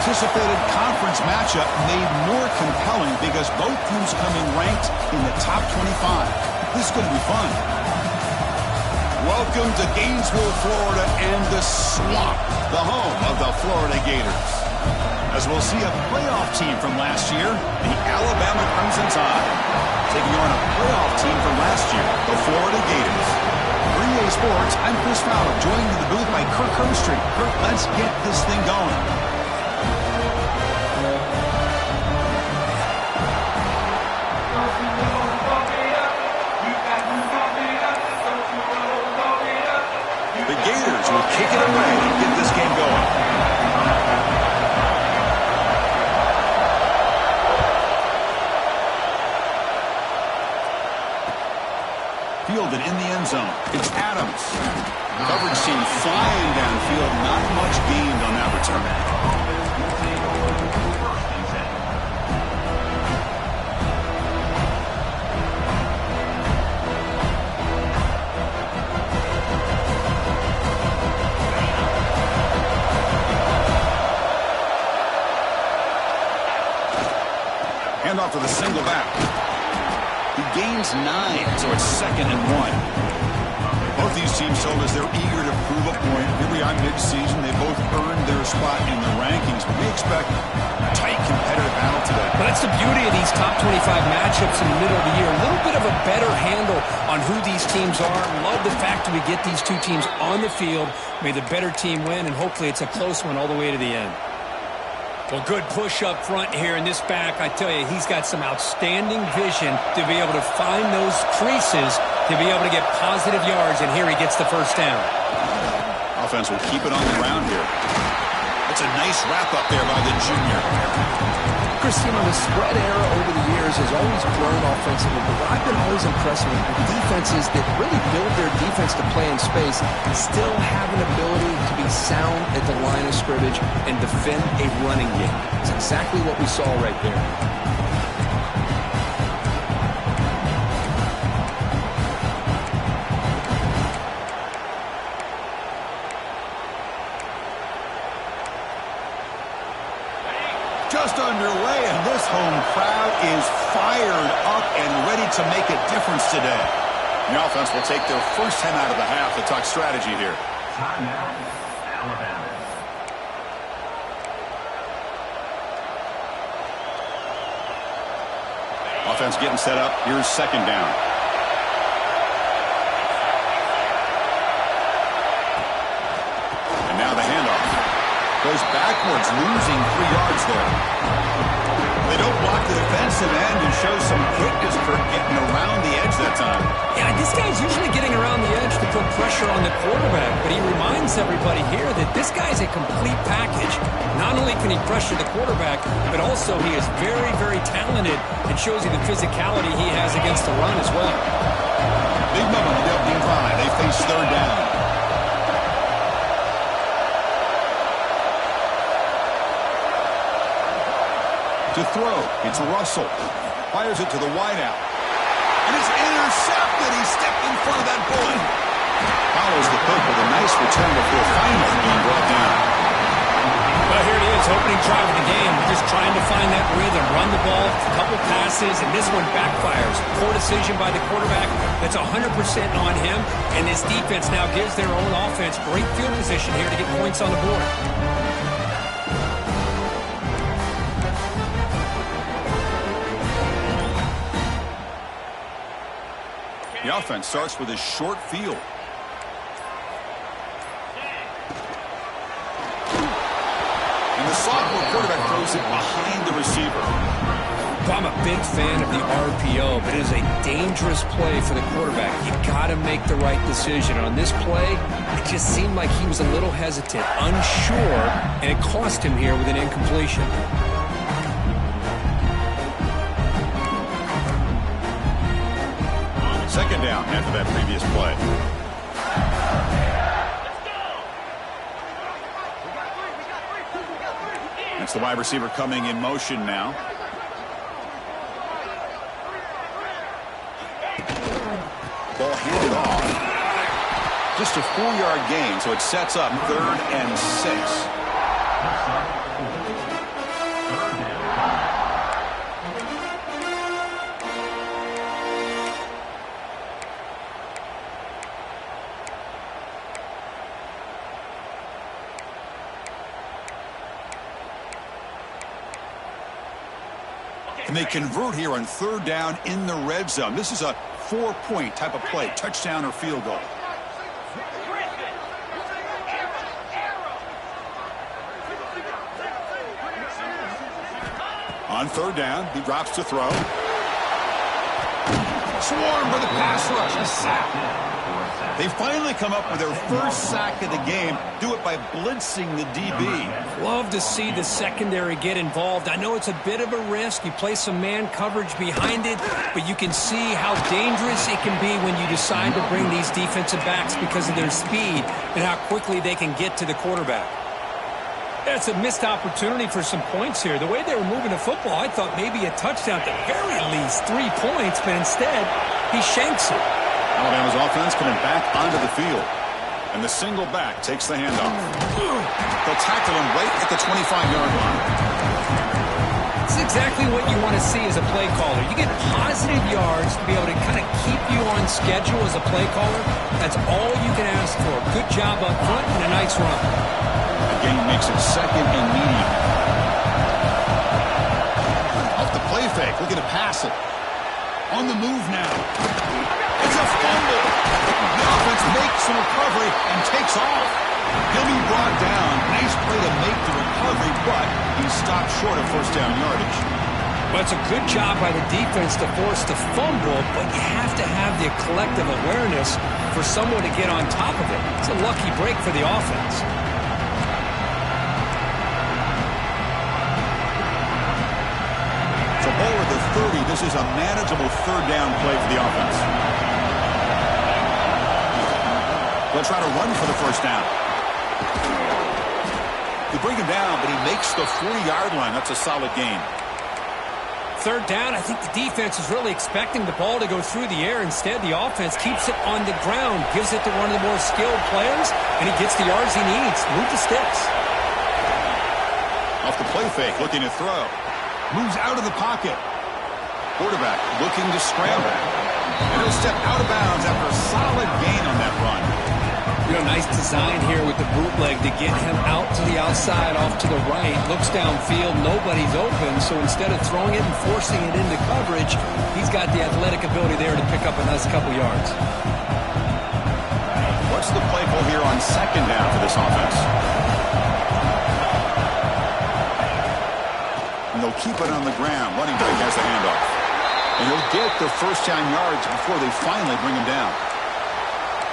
anticipated conference matchup made more compelling because both teams come in ranked in the top 25. This is going to be fun. Welcome to Gainesville, Florida, and the Swamp, the home of the Florida Gators. As we'll see a playoff team from last year, the Alabama Crimson Tide, taking on a playoff team from last year, the Florida Gators. For EA Sports, I'm Chris Fowler, joined in the booth by Kirk Herbstreit. Kirk, let's get this thing going. The Gators will kick it away and get this game going. Fielded in the end zone. It's Adams. Coverage team flying downfield. Not much gained on that return. Hand off to the single back. He gains 9, so it's 2nd and 1. Both these teams told us they're eager to prove a point. Here we are mid-season. They both earned their spot in the rankings. We expect a tight, competitive battle today. But that's the beauty of these top 25 matchups in the middle of the year. A little bit of a better handle on who these teams are. Love the fact that we get these two teams on the field. May the better team win, and hopefully it's a close one all the way to the end. Well, good push up front here in this back. I tell you, he's got some outstanding vision to be able to find those creases, to be able to get positive yards, and here he gets the first down. Offense will keep it on the ground here. That's a nice wrap up there by the junior. Christine, the spread era over the years has always grown offensively, but what I've been always impressed with defenses that really build their defense to play in space still have an ability to be sound at the line of scrimmage and defend a running game. It's exactly what we saw right there. Just underway, and this home crowd is fired up and ready to make a difference today. The offense will take their first 10 out of the half to talk strategy here. Timeout, Alabama. Offense getting set up. Here's 2nd down. And now the handoff. Goes backwards, losing 3 yards there. They don't block the defensive end and show some quickness for getting around the edge that time. Yeah, this guy's usually getting around the edge to put pressure on the quarterback, but he reminds everybody here that this guy's a complete package. Not only can he pressure the quarterback, but also he is very, very talented and shows you the physicality he has against the run as well. Big moment on the opening drive. They face 3rd down. To throw, it's Russell. Fires it to the wideout. And it's intercepted. He's stepped in front of that bullet. Follows the pick with a nice return before finally being brought down. Well, here it is, opening drive of the game. We're just trying to find that rhythm, run the ball, a couple passes, and this one backfires. Poor decision by the quarterback. That's 100% on him, and this defense now gives their own offense great field position here to get points on the board. The offense starts with a short field. And the sophomore quarterback throws it behind the receiver. I'm a big fan of the RPO, but it is a dangerous play for the quarterback. You got to make the right decision. On this play, it just seemed like he was a little hesitant, unsure, and it cost him here with an incompletion. 2nd down after that previous play. That's the wide receiver coming in motion now. Ball handed off. Just a 4-yard gain, so it sets up 3rd and 6. And they convert here on third down in the red zone. This is a 4-point type of play, touchdown or field goal. On third down, he drops to throw. Swarmed by the pass rush. A sack. They finally come up with their first sack of the game. Do it by blitzing the DB. Love to see the secondary get involved. I know it's a bit of a risk. You play some man coverage behind it, but you can see how dangerous it can be when you decide to bring these defensive backs because of their speed and how quickly they can get to the quarterback. That's a missed opportunity for some points here. The way they were moving the football, I thought maybe a touchdown, at the very least 3 points, but instead he shanks it. Alabama's offense coming back onto the field. And the single back takes the handoff. They'll tackle him right at the 25-yard line. It's exactly what you want to see as a play caller. You get positive yards to be able to kind of keep you on schedule as a play caller. That's all you can ask for. Good job up front and a nice run. The game makes it second and medium. Off the play fake, looking to pass it. On the move now. It's a fumble. The offense makes the recovery and takes off. He'll be brought down. Nice play to make the recovery, but he stopped short of first down yardage. Well, it's a good job by the defense to force the fumble, but you have to have the collective awareness for someone to get on top of it. It's a lucky break for the offense. So ball at the 30. This is a manageable third down play for the offense. They'll try to run for the first down. They bring him down, but he makes the 40-yard line. That's a solid gain. Third down, I think the defense is really expecting the ball to go through the air. Instead, the offense keeps it on the ground, gives it to one of the more skilled players, and he gets the yards he needs. Move the sticks. Off the play fake, looking to throw. Moves out of the pocket. Quarterback looking to scramble. And he'll step out of bounds after a solid gain on that run. You know, nice design here with the bootleg to get him out to the outside, off to the right. Looks downfield, nobody's open, so instead of throwing it and forcing it into coverage, he's got the athletic ability there to pick up a nice couple yards. What's the play call here on second down for this offense? And they'll keep it on the ground. Running back has the handoff. And he'll get the first down yards before they finally bring him down.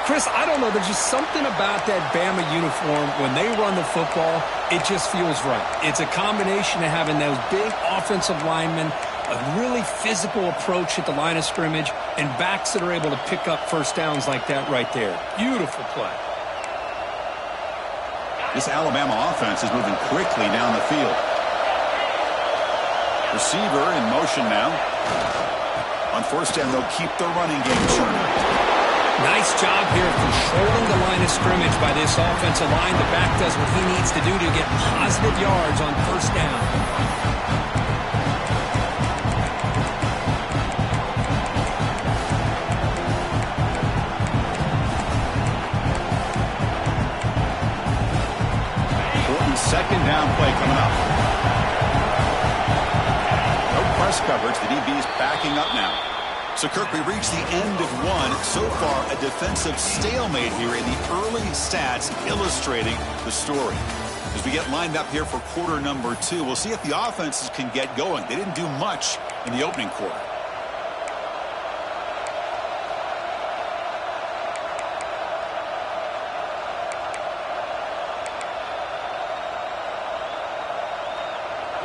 Chris, I don't know. There's just something about that Bama uniform. When they run the football, it just feels right. It's a combination of having those big offensive linemen, a really physical approach at the line of scrimmage, and backs that are able to pick up first downs like that right there. Beautiful play. This Alabama offense is moving quickly down the field. Receiver in motion now. On first down, they'll keep the running game turning. Nice job here controlling the line of scrimmage by this offensive line. The back does what he needs to do to get positive yards on first down. Important second down play coming up. No press coverage. The DB is backing up now. So, Kirk, we reached the end of one. So far, a defensive stalemate here in the early stats illustrating the story. As we get lined up here for quarter number 2, we'll see if the offenses can get going. They didn't do much in the opening quarter.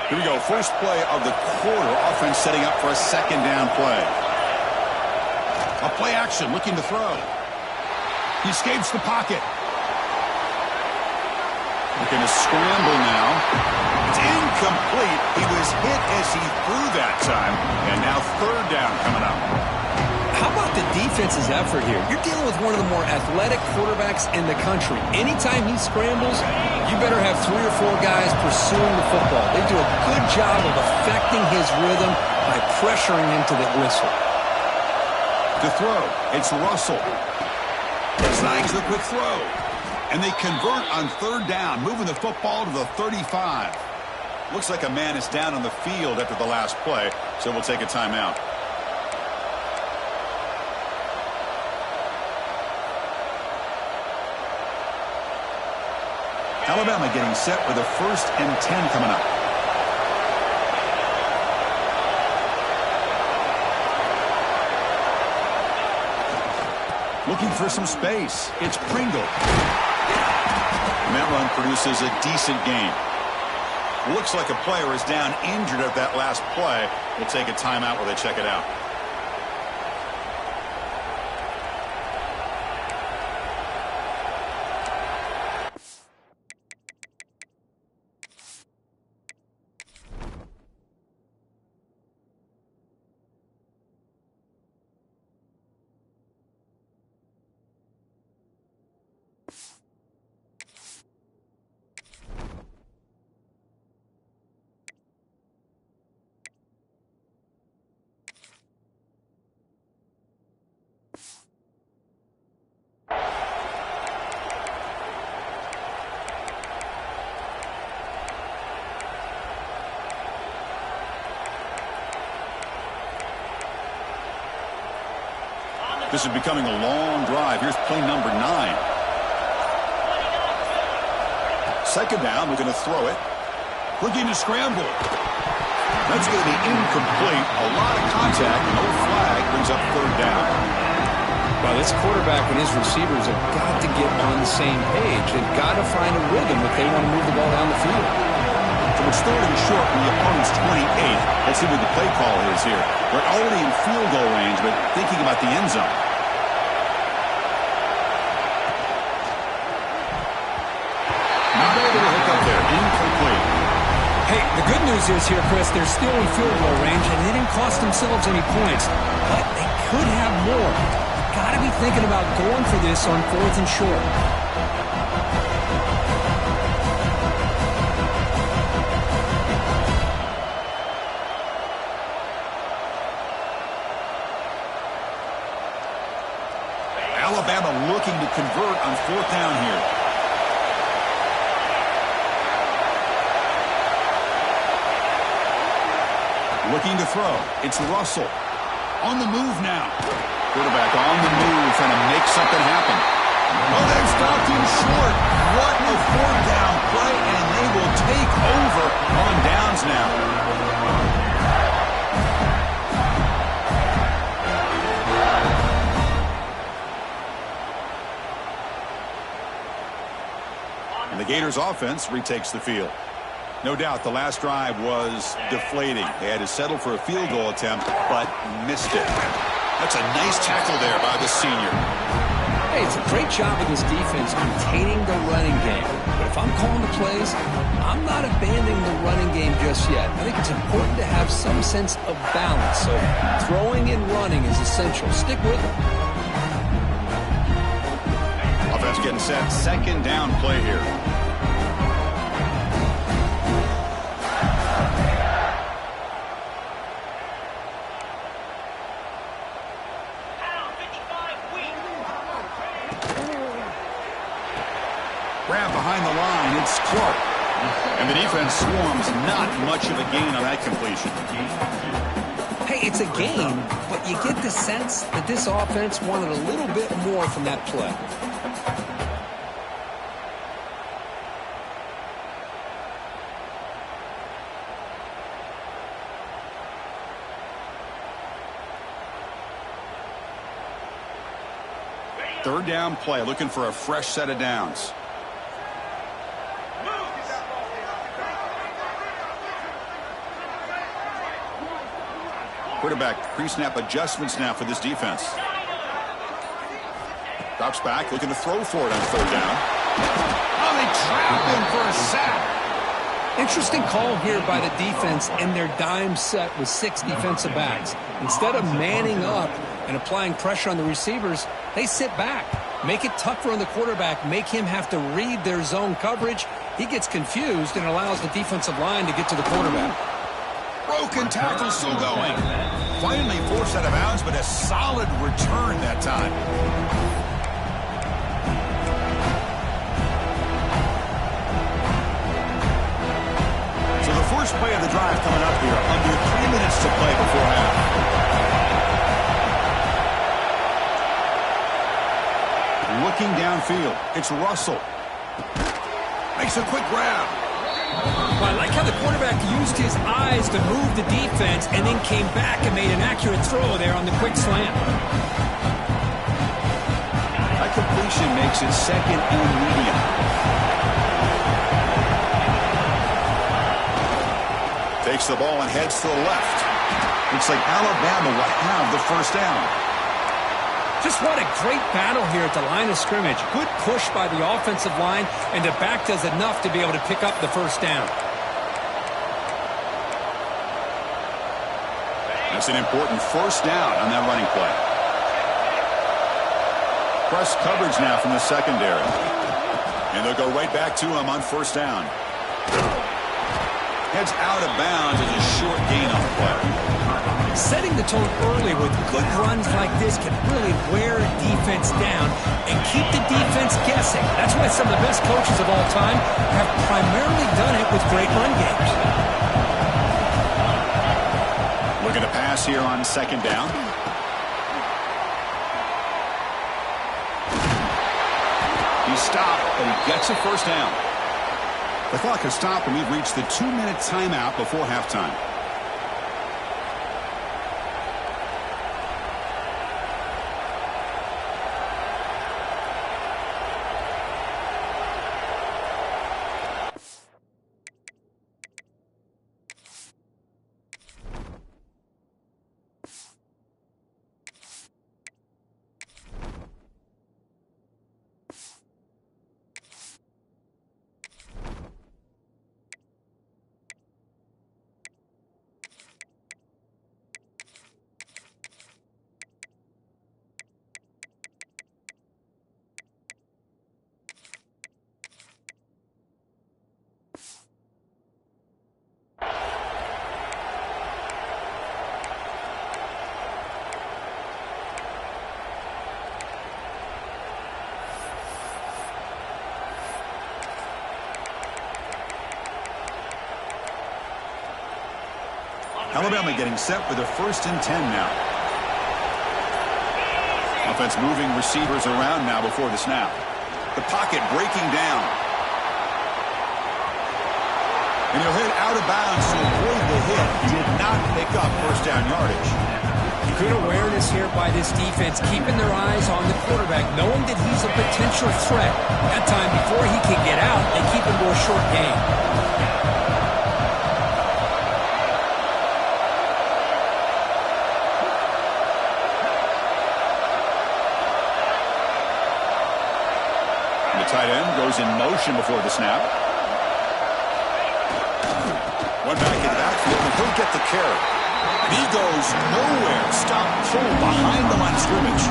Here we go. First play of the quarter. Offense setting up for a second down play. A play action, looking to throw. He escapes the pocket. Looking to scramble now. It's incomplete. He was hit as he threw that time. And now third down coming up. How about the defense's effort here? You're dealing with one of the more athletic quarterbacks in the country. Anytime he scrambles, you better have 3 or 4 guys pursuing the football. They do a good job of affecting his rhythm by pressuring him to the whistle. To throw, it's Russell. Snags the quick throw. And they convert on third down, moving the football to the 35. Looks like a man is down on the field after the last play, so we'll take a timeout. Alabama getting set with a 1st and 10 coming up. Looking for some space. It's Pringle. And that run produces a decent gain. Looks like a player is down injured at that last play. We'll take a timeout while they check it out. This is becoming a long drive. Here's play number 9. Second down, we're going to throw it. Looking to scramble. That's going to be incomplete. A lot of contact. No flag brings up 3rd down. Well, this quarterback and his receivers have got to get on the same page. They've got to find a rhythm if they want to move the ball down the field. So it's 3rd and short from the opponent's 28. Let's see what the play call is here. They're already in field goal range, but thinking about the end zone. Not able to hook up there. Incomplete. Hey, the good news is here, Chris, they're still in field goal range, and they didn't cost themselves any points. But they could have more. Got to be thinking about going for this on 4th and short. Alabama looking to convert on 4th down here. Looking to throw. It's Russell. On the move now. Quarterback on the move, trying to make something happen. Oh, they've stopped him short. What a 4th down play, and they will take over on downs now. And the Gators offense retakes the field. No doubt the last drive was deflating. They had to settle for a field goal attempt, but missed it. That's a nice tackle there by the senior. Hey, it's a great job of this defense containing the running game. But if I'm calling the plays, I'm not abandoning the running game just yet. I think it's important to have some sense of balance. So throwing and running is essential. Stick with it. Offense getting set. 2nd down play here. Grab behind the line. It's Clark. And the defense swarms. Not much of a gain on that completion. Hey, it's a gain, but you get the sense that this offense wanted a little bit more from that play. Third down play, looking for a fresh set of downs. Quarterback pre-snap adjustments now for this defense. Drops back, looking to throw for it on 3rd down. Oh, they trap him for a sack. Interesting call here by the defense in their dime set with 6 defensive backs. Instead of manning up and applying pressure on the receivers, they sit back, make it tougher on the quarterback, make him have to read their zone coverage. He gets confused and allows the defensive line to get to the quarterback. Broken tackle still going. Finally forced out of bounds, but a solid return that time. So the first play of the drive coming up here. Under 3 minutes to play before half. Looking downfield. It's Russell. Makes a quick grab. Well, I like how the quarterback used his eyes to move the defense and then came back and made an accurate throw there on the quick slant. That completion makes it second and medium. Takes the ball and heads to the left. Looks like Alabama will have the first down. Just what a great battle here at the line of scrimmage. Good push by the offensive line, and the back does enough to be able to pick up the first down. That's an important first down on that running play. Press coverage now from the secondary. And they'll go right back to him on first down. Heads out of bounds as a short gain on the play. Setting the tone early with good runs like this can really wear a defense down and keep the defense guessing. That's why some of the best coaches of all time have primarily done it with great run games. Looking to pass here on second down. He stopped, but he gets a first down. The clock has stopped, and we've reached the 2-minute timeout before halftime. Alabama getting set with a 1st and 10 now. Offense moving receivers around now before the snap. The pocket breaking down. And he'll hit out of bounds to avoid the hit. Did not pick up first down yardage. Good awareness here by this defense, keeping their eyes on the quarterback, knowing that he's a potential threat. That time before he can get out, they keep him to a short gain. Tight end goes in motion before the snap. One back in the backfield, and he'll get the carry. And he goes nowhere. Stop pull behind the line of scrimmage.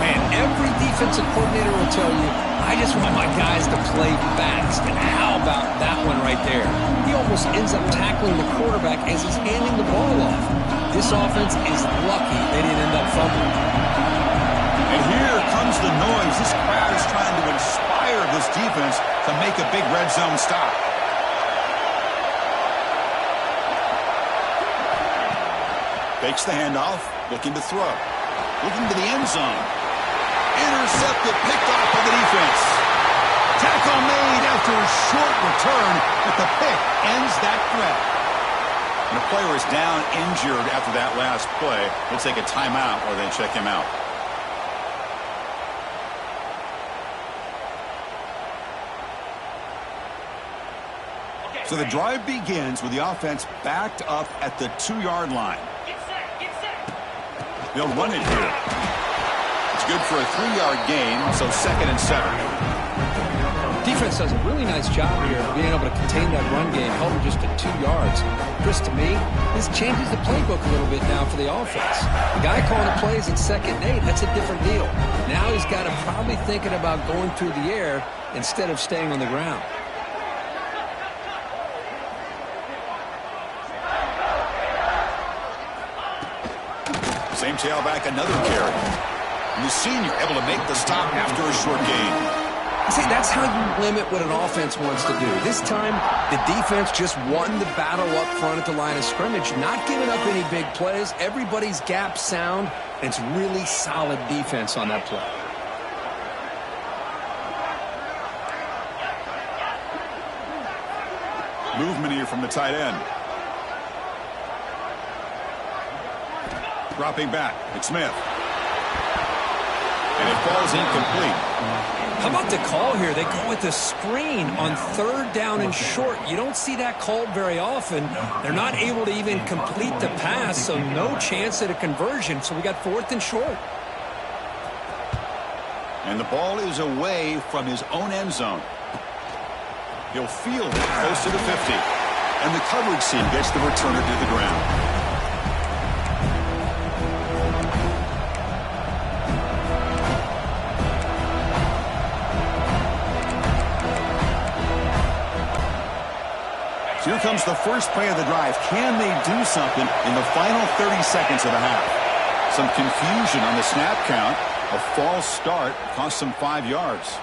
Man, every defensive coordinator will tell you, I just want my guys to play fast. And how about that one right there? He almost ends up tackling the quarterback as he's handing the ball off. This offense is lucky they didn't end up fumbling. And here comes the noise. This crowd is trying to inspire this defense to make a big red zone stop. Fakes the handoff, looking to throw. Looking to the end zone. Intercepted, picked off by the defense. Tackle made after a short return, but the pick ends that threat. And the player is down injured after that last play. They'll take a timeout or they check him out. So the drive begins with the offense backed up at the 2-yard line. They'll run it here. It's good for a 3-yard gain, so 2nd and 7. Defense does a really nice job here of being able to contain that run game, held them just at 2 yards. Chris, to me, this changes the playbook a little bit now for the offense. The guy calling the plays at 2nd and 8, that's a different deal. Now he's got to probably thinking about going through the air instead of staying on the ground. Same tailback, another carry. And the senior able to make the stop after a short gain. See, that's how you limit what an offense wants to do. This time, the defense just won the battle up front at the line of scrimmage, not giving up any big plays. Everybody's gap sound, and it's really solid defense on that play. Movement here from the tight end. Dropping back, it's Smith. And it falls incomplete. How about the call here? They go with the screen on 3rd down and short. You don't see that called very often. They're not able to even complete the pass, so no chance at a conversion. So we got 4th and short. And the ball is away from his own end zone. He'll field it close to the 50. And the coverage team gets the returner to the ground. Here comes the first play of the drive. Can they do something in the final 30 seconds of the half? Some confusion on the snap count. A false start cost them 5 yards.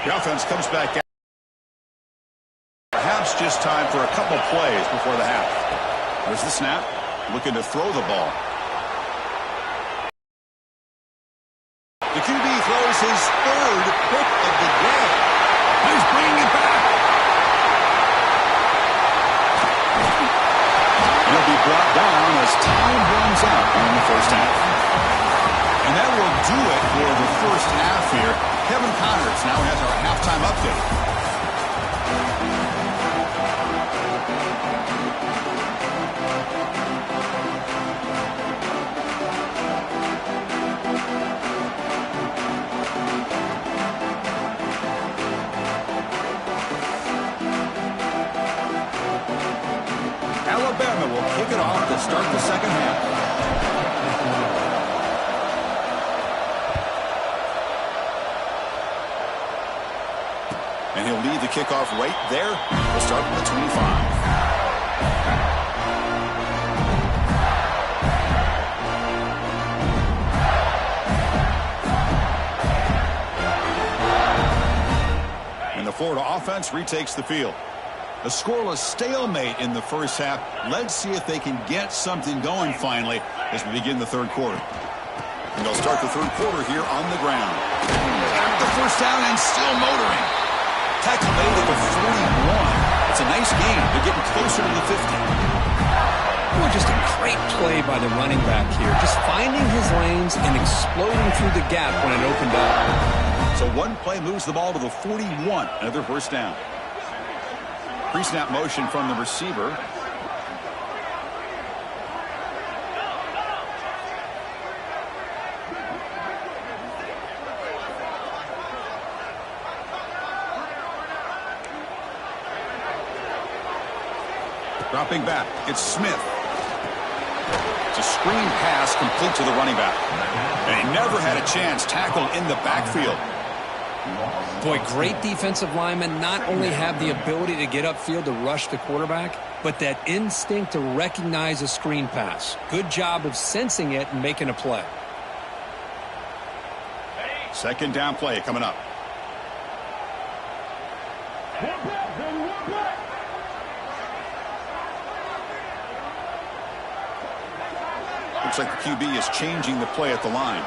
The offense comes back out. Perhaps just time for a couple plays before the half. There's the snap. Looking to throw the ball. The QB throws his 3rd pick of the day. He's bringing it back. He'll be brought down as time runs out in the first half. And that will do it for the first half here. Kevin Connors now has our halftime update. Alabama will kick it off to start the second half. And he'll lead the kickoff right there. We'll start with the 25. And the Florida offense retakes the field. A scoreless stalemate in the first half. Let's see if they can get something going finally as we begin the third quarter. And they'll start the third quarter here on the ground. The first down and still motoring. Tackle made at the 41. It's a nice gain. They're getting closer to the 50. Boy, just a great play by the running back here. Just finding his lanes and exploding through the gap when it opened up. So one play moves the ball to the 41. Another first down. Pre-snap motion from the receiver. Dropping back, it's Smith. It's a screen pass complete to the running back. And he never had a chance tackled in the backfield. Boy, great defensive linemen not only have the ability to get upfield to rush the quarterback, but that instinct to recognize a screen pass. Good job of sensing it and making a play. Second down play coming up. Looks like the QB is changing the play at the line.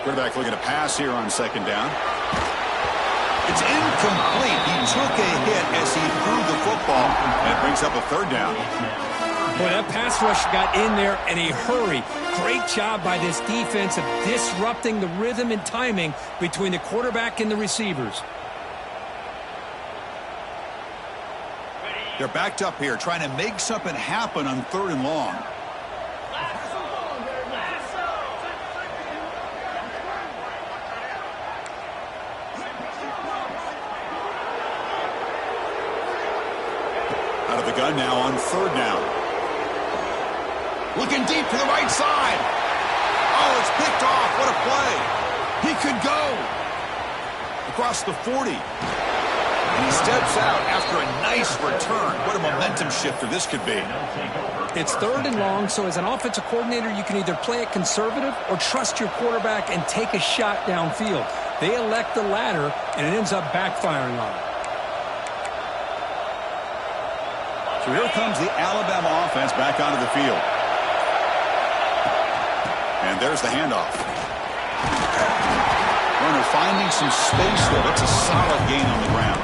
Quarterback looking to pass here on second down. It's incomplete. He took a hit as he threw the football, and it brings up a third down. Boy, that pass rush got in there in a hurry. Great job by this defense of disrupting the rhythm and timing between the quarterback and the receivers. They're backed up here trying to make something happen on 3rd and long. Out of the gun now on 3rd down. Looking deep to the right side. Oh, it's picked off. What a play. He could go across the 40. And he steps out after a nice return. What a momentum shifter this could be. It's 3rd and long, so as an offensive coordinator, you can either play it conservative or trust your quarterback and take a shot downfield. They elect the latter, and it ends up backfiring on them. So here comes the Alabama offense back onto the field. And there's the handoff. Runner finding some space there. That's a solid gain on the ground.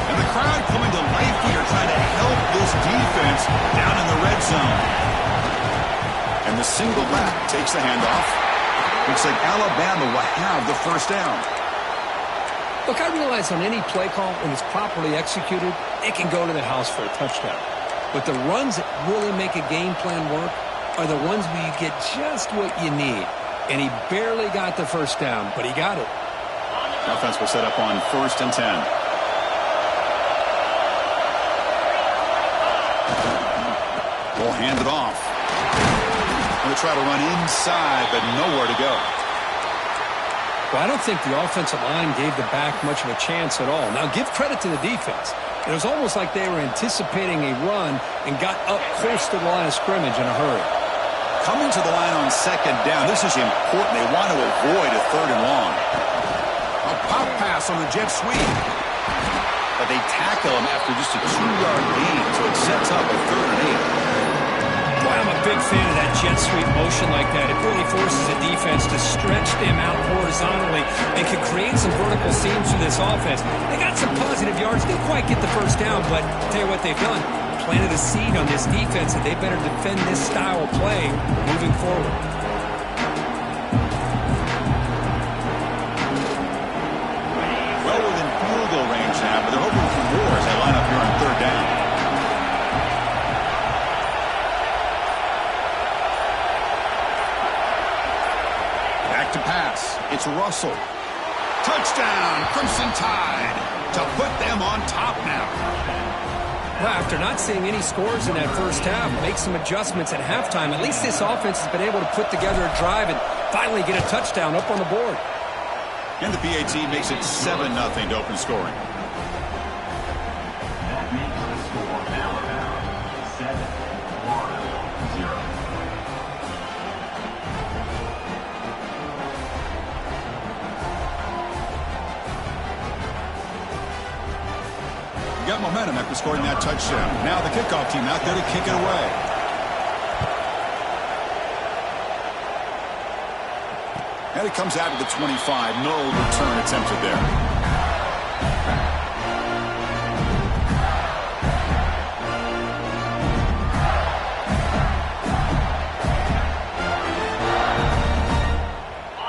And the crowd coming to life here, trying to help this defense down in the red zone. And the single back takes the handoff. Looks like Alabama will have the first down. Look, I realize on any play call, when it's properly executed, it can go to the house for a touchdown. But the runs that really make a game plan work are the ones where you get just what you need. And he barely got the first down, but he got it. The offense will set up on 1st and 10. We'll hand it off. Going to try to run inside, but nowhere to go. Well, I don't think the offensive line gave the back much of a chance at all. Now, give credit to the defense. It was almost like they were anticipating a run and got up close to the line of scrimmage in a hurry. Coming to the line on 2nd down, this is important. They want to avoid a 3rd and long. A pop pass on the jet sweep. But they tackle him after just a 2-yard gain, so it sets up a 3rd and 8. Boy, I'm a big fan of that jet sweep motion like that. It really forces a defense to stretch them out horizontally and can create some vertical seams for this offense. They got some positive yards. Didn't quite get the first down, but I'll tell you what they've done. Planted a seed on this defense that they better defend this style of play moving forward. Well within field goal range now, but they're hoping for more as they line up here on 3rd down. To pass. It's Russell. Touchdown, Crimson Tide, to put them on top now. Well, after not seeing any scores in that first half, make some adjustments at halftime. At least this offense has been able to put together a drive and finally get a touchdown up on the board. And the PAT makes it 7-0 to open scoring. That makes the score Alabama 7-1-0. Got momentum after scoring that touchdown. Now the kickoff team out there to kick it away. And it comes out to the 25. No return attempted there.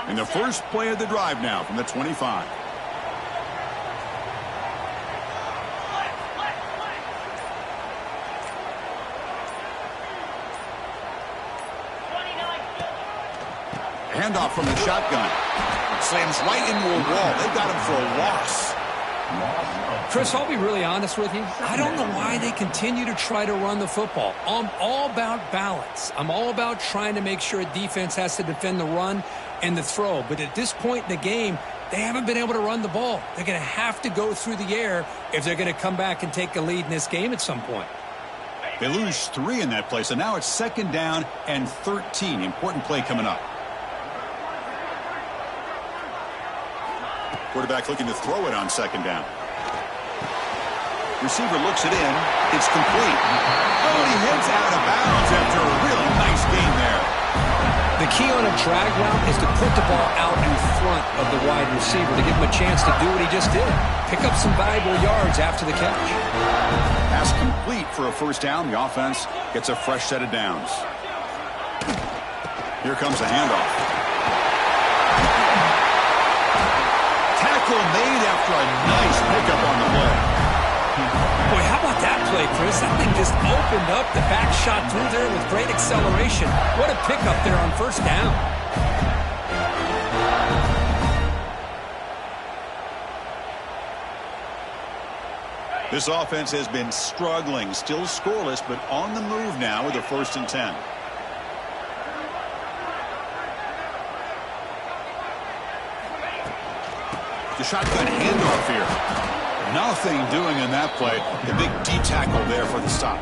And the first play of the drive now from the 25. Handoff from the shotgun. Slams right into a wall. They got him for a loss. Chris, I'll be really honest with you. I don't know why they continue to try to run the football. I'm all about balance. I'm all about trying to make sure a defense has to defend the run and the throw. But at this point in the game, they haven't been able to run the ball. They're going to have to go through the air if they're going to come back and take a lead in this game at some point. They lose 3 in that play, so now it's 2nd down and 13. Important play coming up. Quarterback looking to throw it on 2nd down. Receiver looks it in. It's complete. Oh, he heads out of bounds after a really nice gain there. The key on a drag route is to put the ball out in front of the wide receiver to give him a chance to do what he just did. Pick up some valuable yards after the catch. Pass complete for a first down. The offense gets a fresh set of downs. Here comes a handoff. Tackle made after a nice pickup on the play. Boy, how about that play, Chris? That thing just opened up. The back shot through there with great acceleration. What a pickup there on first down. This offense has been struggling, still scoreless, but on the move now with a 1st and 10. The shotgun handoff here. Nothing doing in that play. The big D tackle there for the stop.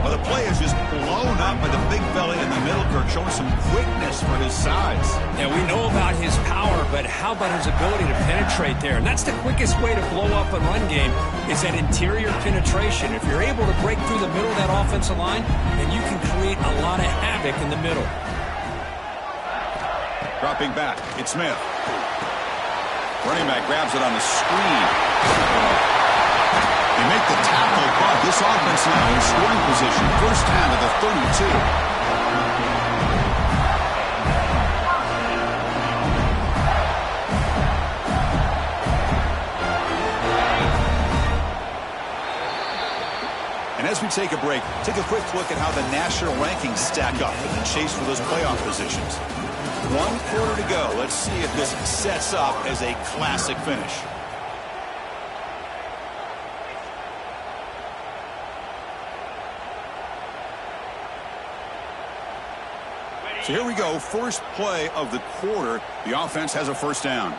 Well, the play is just blown up by the big fella in the middle, Kirk, showing some quickness for his size. Yeah, we know about his power, but how about his ability to penetrate there? And that's the quickest way to blow up a run game is that interior penetration. If you're able to break through the middle of that offensive line, then you can create a lot of havoc in the middle. Dropping back, it's Smith. Running back grabs it on the screen. They make the tackle, but this offense now in scoring position. 1st down to the 32. And as we take a break, take a quick look at how the national rankings stack up in the chase for those playoff positions. 1 quarter to go. Let's see if this sets up as a classic finish. So here we go. First play of the quarter. The offense has a 1st down.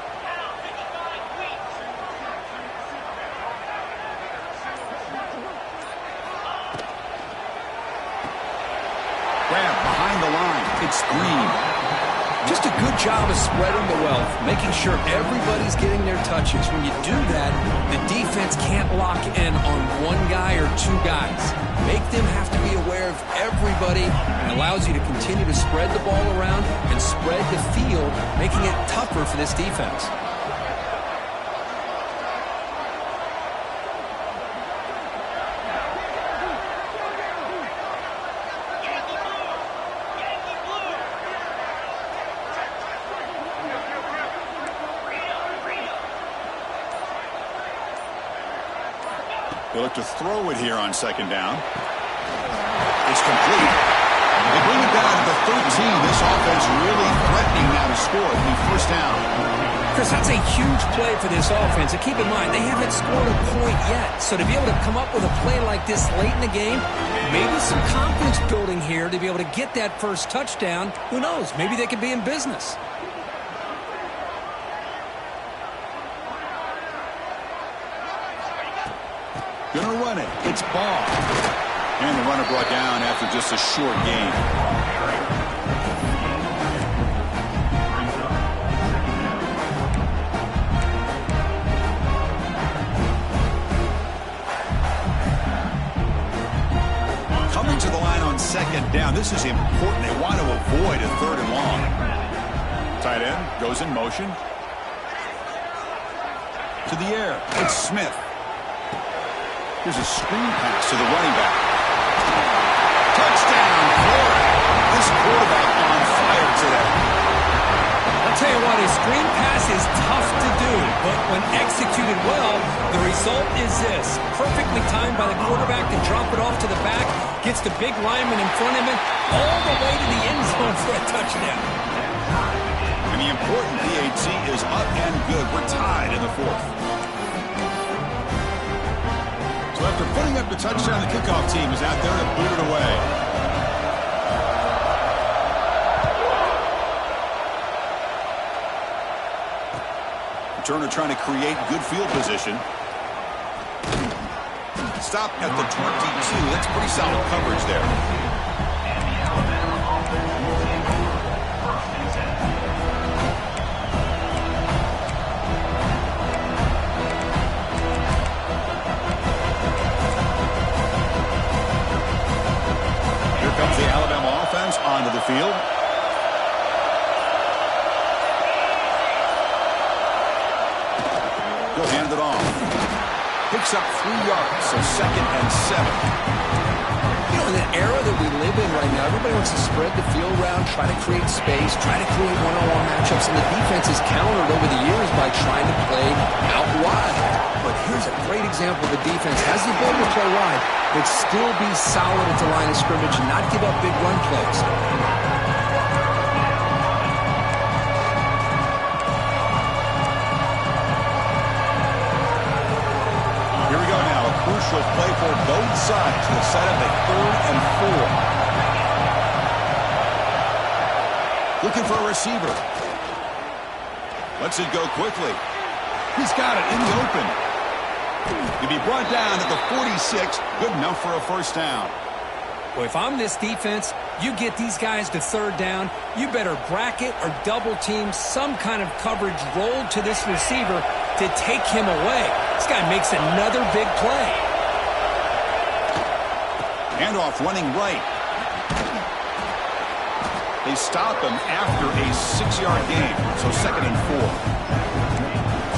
Grab behind the line. It's Green. Just a good job of spreading the wealth, making sure everybody's getting their touches. When you do that, the defense can't lock in on one guy or 2 guys. Make them have to be aware of everybody, and allows you to continue to spread the ball around and spread the field, making it tougher for this defense. They look to throw it here on 2nd down. It's complete. They bring it down to the 13. This offense really threatening now to score. It'll be 1st down. Chris, that's a huge play for this offense. And keep in mind, they haven't scored a point yet. So to be able to come up with a play like this late in the game, maybe some confidence building here to be able to get that 1st touchdown. Who knows? Maybe they could be in business. Gonna run it. It's Ball. And the runner brought down after just a short gain. Coming to the line on 2nd down. This is important. They want to avoid a 3rd and long. Tight end goes in motion. To the air. It's Smith. Here's a screen pass to the running back. Touchdown, Florida. This quarterback on fire today. I'll tell you what, a screen pass is tough to do, but when executed well, the result is this. Perfectly timed by the quarterback to drop it off to the back, gets the big lineman in front of him, all the way to the end zone for a touchdown. And the important PAT is up and good. We're tied in the 4th. So after putting up the touchdown, the kickoff team is out there to boot it away. Turner trying to create good field position. Stop at the 22. That's pretty solid coverage there. Comes the Alabama offense onto the field. He'll hand it off. Picks up 3 yards, so 2nd and 7. You know, in the era that we live in right now, everybody wants to spread the field around, try to create space, try to create one-on-one matchups, and the defense is countered over the years by trying to play out wide. But here's a great example of the defense has the ability to play wide, but still be solid at the line of scrimmage and not give up big run plays. Here we with play for both sides. We'll set up at 3rd and 4. Looking for a receiver. Lets it go quickly. He's got it in the open. He'll be brought down at the 46. Good enough for a first down. Well, if I'm this defense, you get these guys to 3rd down, you better bracket or double team some kind of coverage rolled to this receiver to take him away. This guy makes another big play. Handoff running right. They stop him after a 6-yard gain, so 2nd and 4.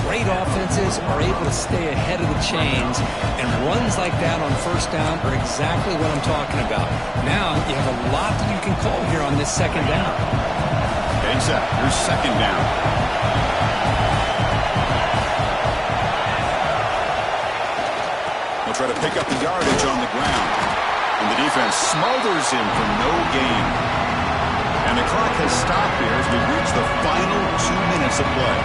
Great offenses are able to stay ahead of the chains, and runs like that on 1st down are exactly what I'm talking about. Now you have a lot that you can call here on this 2nd down. Okay, set. Here's 2nd down. They'll try to pick up the yardage on the ground, and the defense smothers him for no gain. And the clock has stopped here as we reach the final 2 minutes of play.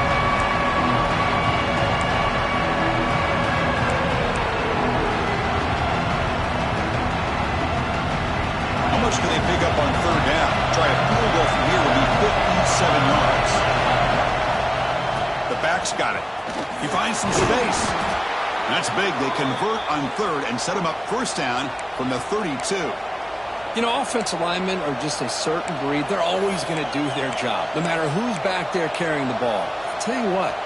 How much can they pick up on 3rd down? Try a field goal from here would be 57 yards. The back's got it. He finds some space. That's big. They convert on 3rd and set him up 1st down from the 32. You know, offensive linemen are just a certain breed. They're always going to do their job, no matter who's back there carrying the ball. I'll tell you what,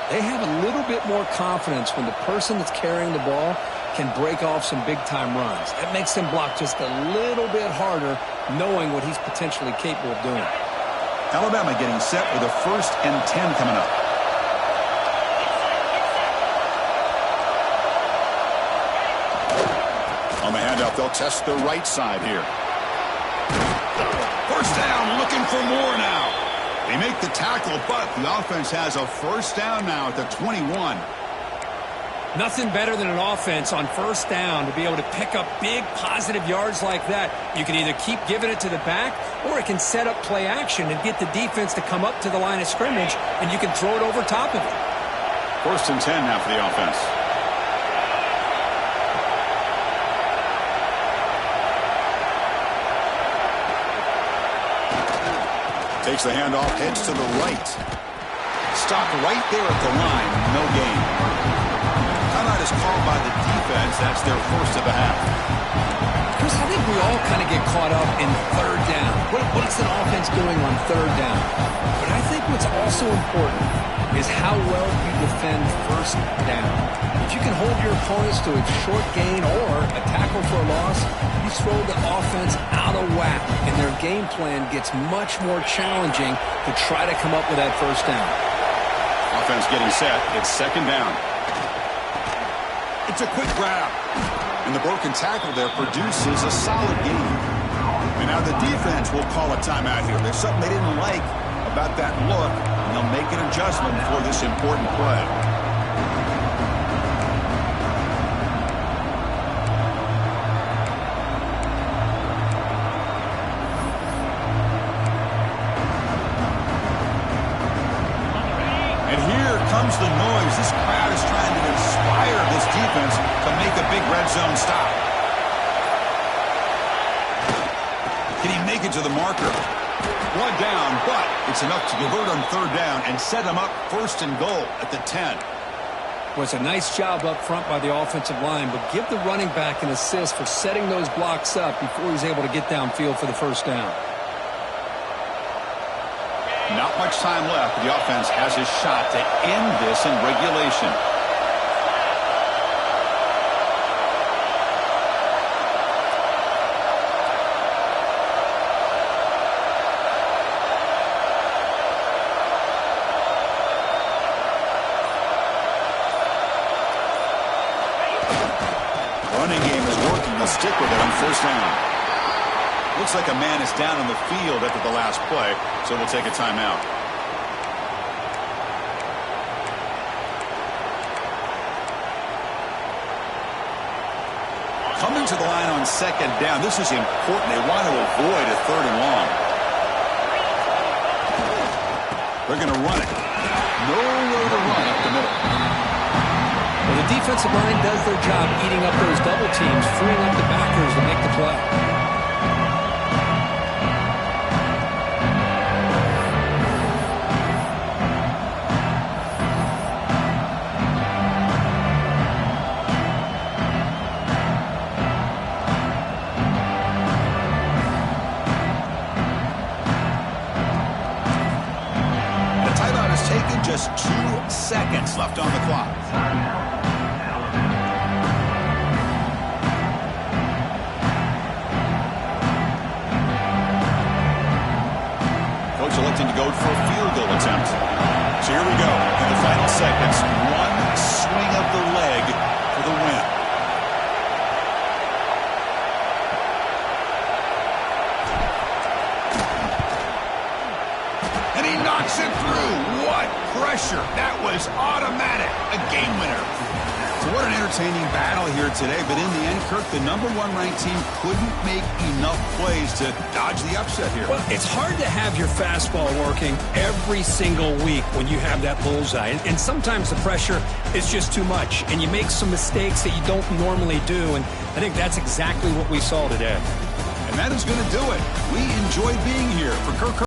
they have a little bit more confidence when the person that's carrying the ball can break off some big-time runs. That makes them block just a little bit harder, knowing what he's potentially capable of doing. Alabama getting set with a 1st and 10 coming up. On the handoff, they'll test the right side here. 1st down, looking for more now. They make the tackle, but the offense has a 1st down now at the 21. Nothing better than an offense on 1st down to be able to pick up big positive yards like that. You can either keep giving it to the back, or it can set up play action and get the defense to come up to the line of scrimmage, and you can throw it over top of it. 1st and 10 now for the offense. Takes the handoff, heads to the right. Stopped right there at the line, no gain. Timeout is called by the defense. That's their 1st of the half. Chris, I think we all kind of get caught up in 3rd down. What's an offense doing on 3rd down? But I think what's also important is how well you defend 1st down. If you can hold your opponents to a short gain or a tackle for a loss, you throw the offense out of whack, and their game plan gets much more challenging to try to come up with that 1st down. Offense getting set. It's 2nd down. It's a quick grab. And the broken tackle there produces a solid gain. And now the defense will call a timeout here. There's something they didn't like about that look, and they'll make an adjustment for this important play. And here comes the noise. This crowd is trying to inspire this defense to make a big red zone stop. Can he make it to the marker? One down, but it's enough to convert on 3rd down and set him up 1st and goal at the 10. Well, it's a nice job up front by the offensive line, but give the running back an assist for setting those blocks up before he's able to get downfield for the 1st down. Not much time left. The offense has his shot to end this in regulation. Running game is working. They'll stick with it on 1st down. Looks like a man is down on the field after the last play, so we'll take a timeout. Coming to the line on 2nd down. This is important. They want to avoid a 3rd and long. They're going to run it. No way to run up the middle. Well, the The defensive line does their job eating up those double teams, freeing up the backers to make the play. Just 2 seconds left on the clock. Coach electing to go for a field goal attempt. So here we go in the final seconds. One swing of the leg for the win. And he knocks it through. What pressure. That was automatic. A game winner. So what an entertaining battle here today. But in the end, Kirk, the #1 ranked team couldn't make enough plays to dodge the upset here. Well, it's hard to have your fastball working every single week when you have that bullseye. And sometimes the pressure is just too much. And you make some mistakes that you don't normally do. And I think that's exactly what we saw today. And that is going to do it. We enjoyed being here for Kirk.